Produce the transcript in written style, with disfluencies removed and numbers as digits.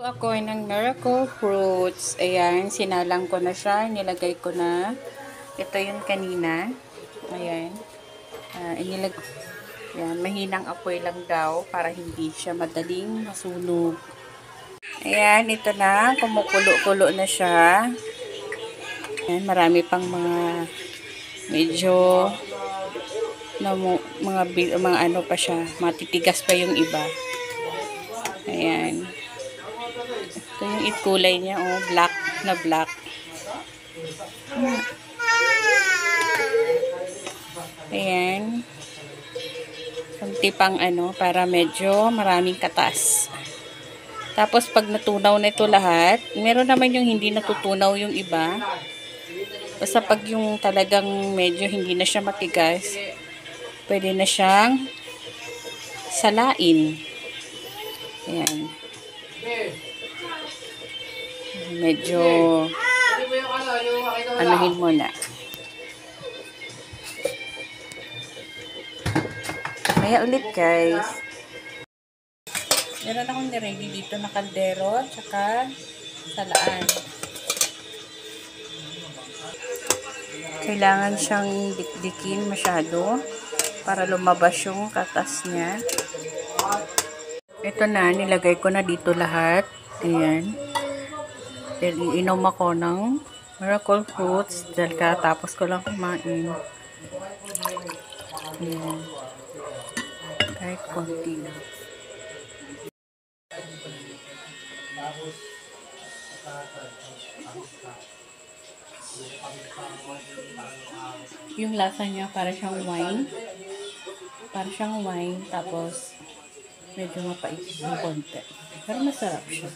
Ako ng miracle fruits. Ayan, sinalang ko na siya. Nilagay ko na. Ito yung kanina. Ayan. Ayan, mahinang apoy lang daw para hindi siya madaling masunog. Ayan, ito na. Kumukulo-kulo na siya. Ayan, marami pang mga medyo mga ano pa siya. Matitigas pa yung iba. Ayan. Ito yung kulay niya, oh, black na black. Ayan. Kunti pang ano, para medyo maraming katas. Tapos, pag natunaw na ito lahat, meron naman yung hindi natutunaw yung iba. Basta pag yung talagang medyo hindi na siya matigas, pwede na siyang salain. Ayan. Medyo anuhin mo na. Kaya ulit guys. Meron akong niready dito na kaldero tsaka salaan. Kailangan siyang dikdikin masyado para lumabas yung katas niya. Ito na, nilagay ko na dito lahat. Ayan. Iinom ako ng miracle fruits dahil katapos ko lang kumain. Ayan. Kahit konti lang. Yung lasa niya para siyang wine. Para siyang wine. Tapos medyo mapait yung konti. Pero masarap siya.